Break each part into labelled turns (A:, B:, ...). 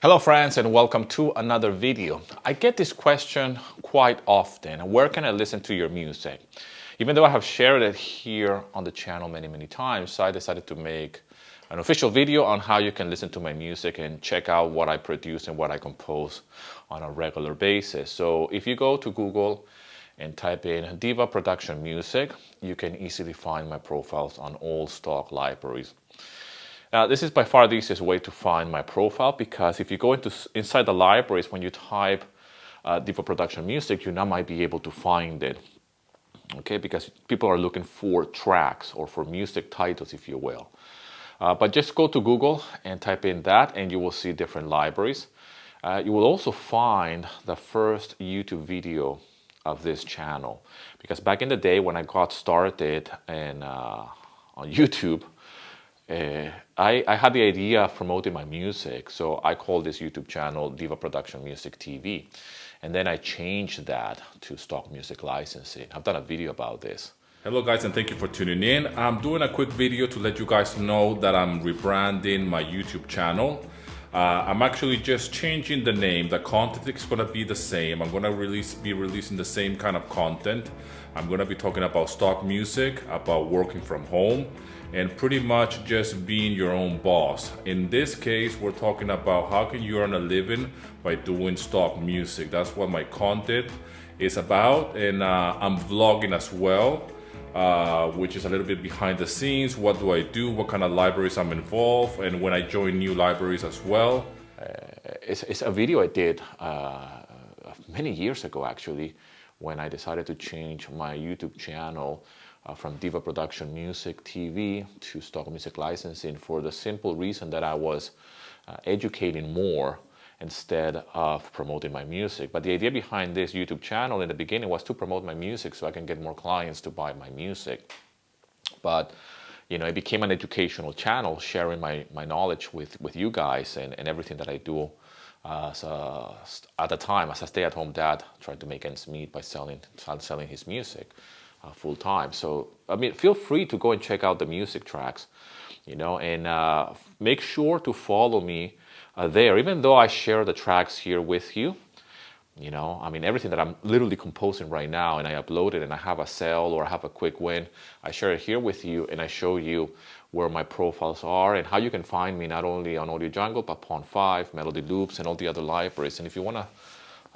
A: Hello friends and welcome to another video. I get this question quite often. Where can I listen to your music? Even though I have shared it here on the channel many times, I decided to make an official video on how you can listen to my music and check out what I produce and what I compose on a regular basis. So if you go to Google and type in Diva production music, you can easily find my profiles on all stock libraries. Now, this is by far the easiest way to find my profile, because if you go inside the libraries, when you type Diva production music, you now might be able to find it. Okay, because people are looking for tracks or for music titles, if you will. But just go to Google and type in that and you will see different libraries. You will also find the first YouTube video of this channel, because back in the day when I got started on YouTube, I had the idea of promoting my music, so I called this YouTube channel Diva Production Music TV, and then I changed that to stock music licensing. I've done a video about this.
B: Hello guys, and thank you for tuning in. I'm doing a quick video to let you guys know that I'm rebranding my YouTube channel. I'm actually just changing the name. The content is going to be the same. I'm going to be releasing the same kind of content. I'm going to be talking about stock music, about working from home, and pretty much just being your own boss. In this case, we're talking about how can you earn a living by doing stock music. That's what my content is about, and I'm vlogging as well, which is a little bit behind the scenes. What do I do? What kind of libraries I'm involved, and when I join new libraries as well.
A: It's a video I did many years ago, actually, when I decided to change my YouTube channel from Diva Production Music TV to stock music licensing, for the simple reason that I was educating more instead of promoting my music. But the idea behind this YouTube channel in the beginning was to promote my music so I can get more clients to buy my music. But you know, it became an educational channel, sharing my knowledge with you guys and everything that I do at the time as a stay-at-home dad trying to make ends meet by selling his music full time. So I mean, feel free to go and check out the music tracks, you know, and make sure to follow me there, even though I share the tracks here with you. You know, I mean, everything that I'm literally composing right now and I upload it and I have a sale or I have a quick win, I share it here with you and I show you where my profiles are and how you can find me not only on Audio Jungle, but Pond 5, Melody Loops, and all the other libraries. And if you want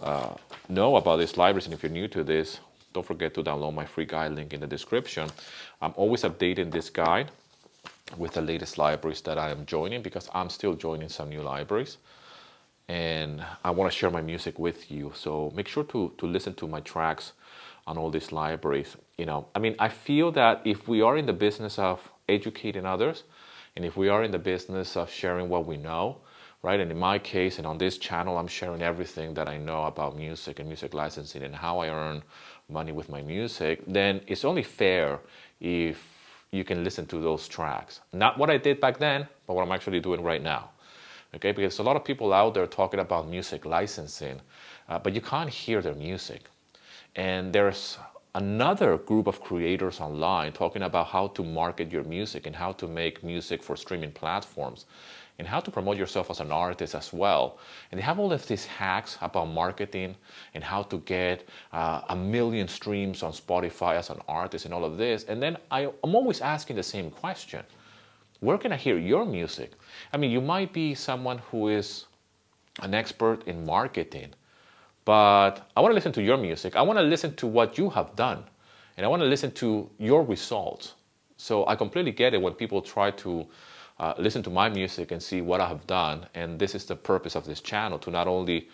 A: to know about these libraries and if you're new to this, don't forget to download my free guide link in the description. I'm always updating this guide with the latest libraries that I am joining, because I'm still joining some new libraries. And I want to share my music with you. So make sure to listen to my tracks on all these libraries. You know, I mean, I feel that if we are in the business of educating others, and if we are in the business of sharing what we know, right? And in my case, and on this channel, I'm sharing everything that I know about music and music licensing and how I earn money with my music, then it's only fair if you can listen to those tracks. Not what I did back then, but what I'm actually doing right now. Okay, because a lot of people out there talking about music licensing, but you can't hear their music. And there's another group of creators online talking about how to market your music and how to make music for streaming platforms and how to promote yourself as an artist as well. And they have all of these hacks about marketing and how to get 1 million streams on Spotify as an artist and all of this. And then I'm always asking the same question. Where can I hear your music? I mean, you might be someone who is an expert in marketing, but I want to listen to your music. I want to listen to what you have done, and I want to listen to your results. So I completely get it when people try to listen to my music and see what I have done. And this is the purpose of this channel, to not only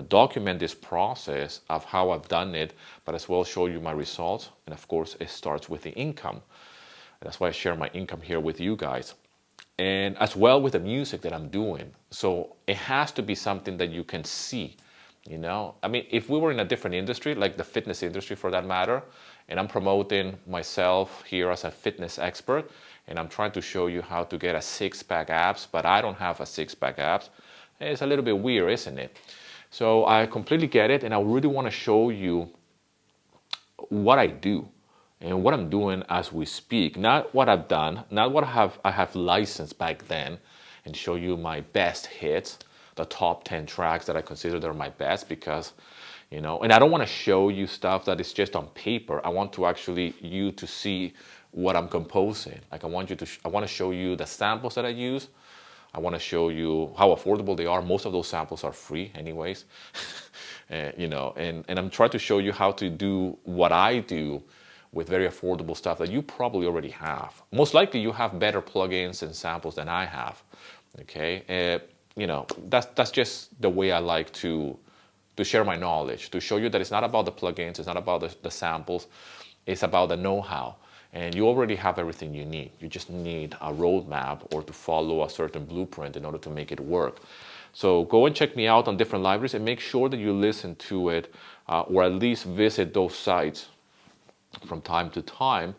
A: document this process of how I've done it, but as well show you my results. And of course, it starts with the income. That's why I share my income here with you guys. And as well with the music that I'm doing. So it has to be something that you can see, you know? I mean, if we were in a different industry, like the fitness industry for that matter, and I'm promoting myself here as a fitness expert, and I'm trying to show you how to get a six-pack abs, but I don't have a six-pack abs, it's a little bit weird, isn't it? So I completely get it, and I really want to show you what I do and what I'm doing as we speak. Not what I've done, not what I have licensed back then, and show you my best hits. the top 10 tracks that I consider they're my best, because, you know, and I don't want to show you stuff that is just on paper. I want to actually you to see what I'm composing. Like I want to show you the samples that I use. I want to show you how affordable they are. Most of those samples are free anyways. You know, and I'm trying to show you how to do what I do with very affordable stuff that you probably already have. Most likely you have better plugins and samples than I have. Okay, you know, that's just the way I like to share my knowledge, to show you that it's not about the plugins, it's not about the samples, it's about the know-how. And you already have everything you need. You just need a roadmap or to follow a certain blueprint in order to make it work. So go and check me out on different libraries and make sure that you listen to it or at least visit those sites from time to time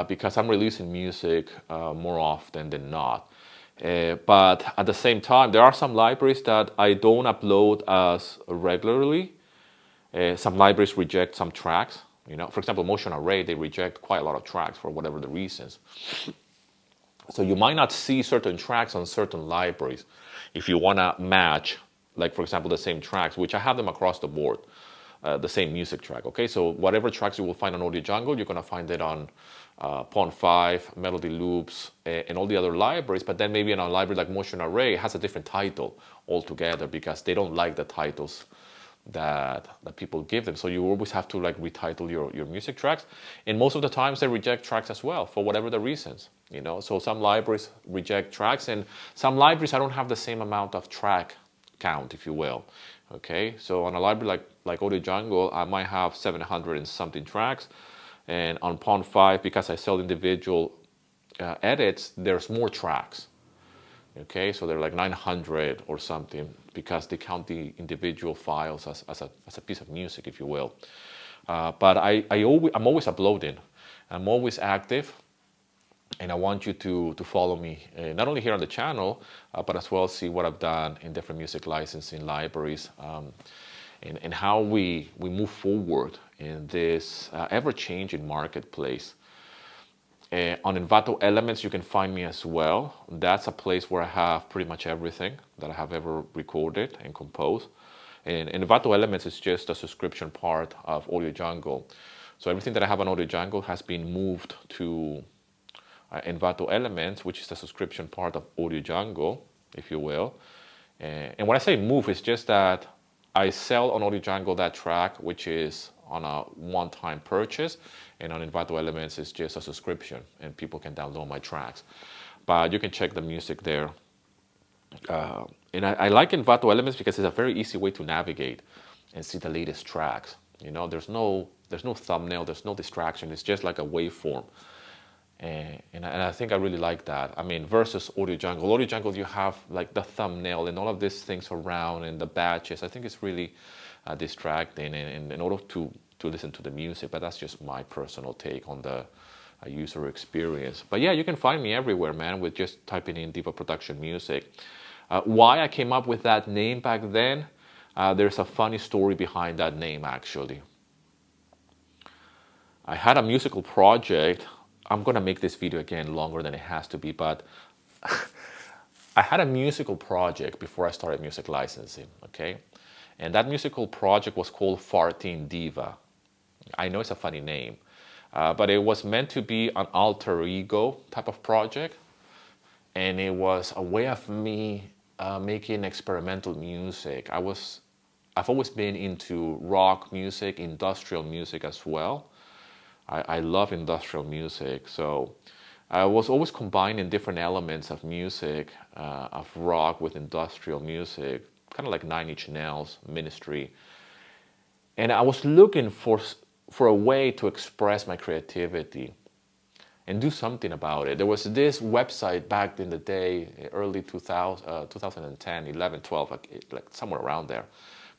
A: because I'm releasing music more often than not. But at the same time, there are some libraries that I don't upload as regularly. Some libraries reject some tracks. You know, for example, Motion Array, they reject quite a lot of tracks for whatever the reasons. So you might not see certain tracks on certain libraries if you want to match, like for example, the same tracks, which I have them across the board, the same music track. Okay, so whatever tracks you will find on Audio Jungle, you're going to find it on Pond 5, Melody Loops, and all the other libraries. But then maybe in a library like Motion Array, it has a different title altogether because they don't like the titles that people give them. So you always have to like retitle your music tracks, and most of the times they reject tracks as well for whatever the reasons, you know. So some libraries reject tracks, and some libraries I don't have the same amount of track count, if you will. Okay, so on a library like Audio Jungle, I might have 700 and something tracks, and on Pond 5, because I sell individual edits, there's more tracks. Okay, so they're like 900 or something because they count the individual files as a piece of music, if you will. But I'm always uploading. I'm always active, and I want you to follow me not only here on the channel, but as well see what I've done in different music licensing libraries, and how we move forward in this ever-changing marketplace. On Envato Elements, you can find me as well. That's a place where I have pretty much everything that I have ever recorded and composed. And Envato Elements is just a subscription part of Audio Jungle. So everything that I have on Audio Jungle has been moved to Envato Elements, which is the subscription part of Audio Jungle, if you will. And when I say move, it's just that I sell on Audio Jungle that track, which is on a one-time purchase, and on Envato Elements it's just a subscription, and people can download my tracks. But you can check the music there. And I like Envato Elements because it's a very easy way to navigate and see the latest tracks. You know, there's no thumbnail, there's no distraction. It's just like a waveform. And I think I really like that. I mean, versus Audio Jungle. Audio Jungle, you have like the thumbnail and all of these things around and the badges. I think it's really distracting and in order to listen to the music. But that's just my personal take on the user experience. But yeah, you can find me everywhere, man, with just typing in Diva Production Music. Why I came up with that name back then, there's a funny story behind that name, actually. I had a musical project. I'm going to make this video again longer than it has to be, but I had a musical project before I started music licensing, okay? And that musical project was called Farting Diva. I know it's a funny name, but it was meant to be an alter ego type of project. And it was a way of me making experimental music. I've always been into rock music, industrial music as well. I love industrial music, so I was always combining different elements of music, of rock with industrial music, kind of like Nine Inch Nails, Ministry. And I was looking for a way to express my creativity and do something about it. There was this website back in the day, early 2010, 11, 12, like somewhere around there,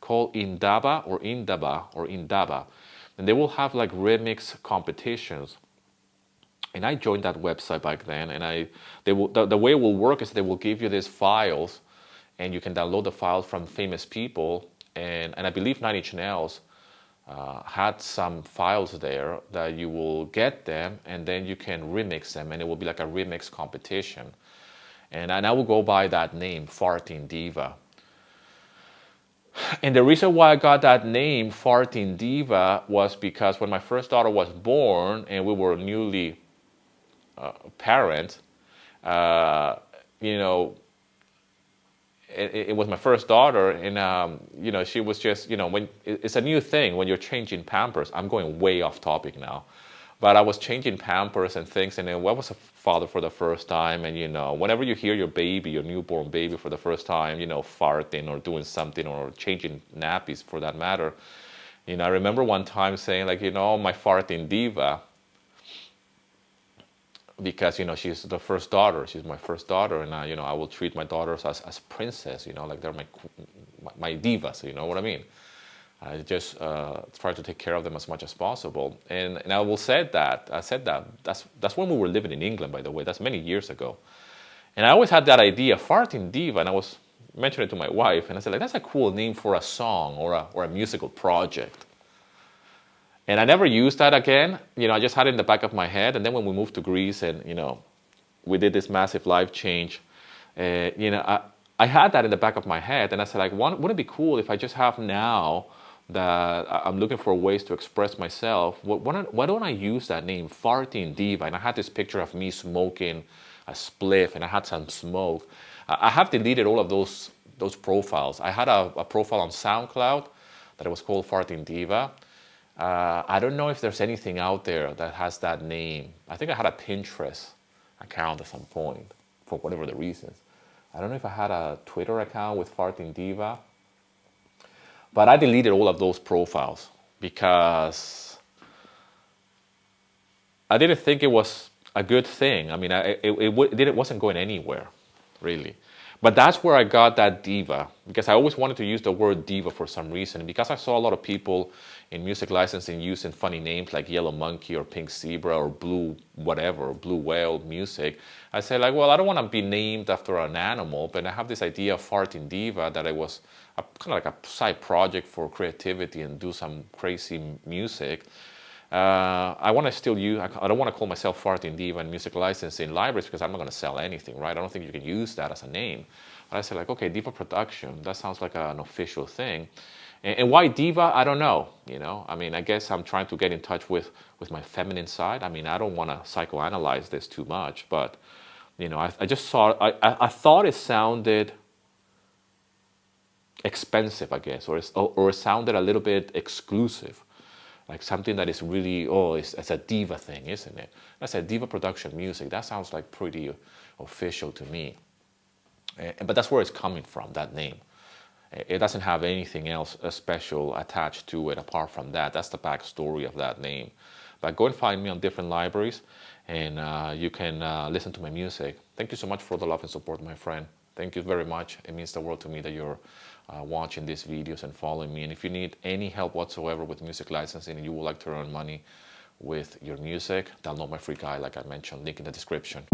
A: called Indaba or Indaba. And they will have like remix competitions. And I joined that website back then. And the way it will work is they will give you these files, and you can download the files from famous people. And I believe Nine Inch Nails had some files there that you will get them, and then you can remix them, and it will be like a remix competition. And I will go by that name, Farting Diva. And the reason why I got that name, Farting Diva, was because when my first daughter was born and we were newly parents, you know, it was my first daughter, and you know, she was just, you know, when it's a new thing when you're changing Pampers. I'm going way off topic now, but I was changing Pampers and things, and then I was a father for the first time, and you know, whenever you hear your baby, your newborn baby for the first time, you know, farting or doing something or changing nappies for that matter, you know, I remember one time saying like, you know, my farting diva, because you know she's the first daughter, she's my first daughter, and you know, I will treat my daughters as princess, you know, like they're my divas, you know what I mean. I just try to take care of them as much as possible, and I will say that that's when we were living in England, by the way. That's many years ago, and I always had that idea, farting diva, and I was mentioning it to my wife, and I said like, that's a cool name for a song or a musical project. And I never used that again. You know, I just had it in the back of my head. And then when we moved to Greece and, you know, we did this massive life change, you know, I had that in the back of my head. And I said, like, wouldn't it be cool if I just have now that I'm looking for ways to express myself, why don't I use that name, Farting Diva? And I had this picture of me smoking a spliff, and I had some smoke. I have deleted all of those profiles. I had a profile on SoundCloud that was called Farting Diva. I don't know if there's anything out there that has that name. I think I had a Pinterest account at some point, for whatever the reasons. I don't know if I had a Twitter account with Farting Diva. But I deleted all of those profiles because I didn't think it was a good thing. I mean, it wasn't going anywhere, really. But that's where I got that diva, because I always wanted to use the word diva for some reason. And because I saw a lot of people in music licensing using funny names like Yellow Monkey or Pink Zebra or Blue whatever, or Blue Whale music, I said like, well, I don't want to be named after an animal, but I have this idea of Farting Diva that it was kind of like a side project for creativity and do some crazy music. I want to still use, I don't want to call myself Farting Diva in music licensing libraries because I'm not going to sell anything, right? I don't think you can use that as a name. But I said like, okay, Diva Production, that sounds like an official thing. And why Diva? I don't know, you know? I mean, I guess I'm trying to get in touch with my feminine side. I mean, I don't want to psychoanalyze this too much, but, you know, I just saw, I thought it sounded expensive, I guess, or it sounded a little bit exclusive. Like something that is really, it's a diva thing, isn't it? I said Diva Production Music. That sounds like pretty official to me. But that's where it's coming from, that name. It doesn't have anything else special attached to it apart from that. That's the backstory of that name. But go and find me on different libraries, and you can listen to my music. Thank you so much for the love and support, my friend. Thank you very much. It means the world to me that you're watching these videos and following me. And if you need any help whatsoever with music licensing and you would like to earn money with your music, download my free guide like I mentioned, link in the description.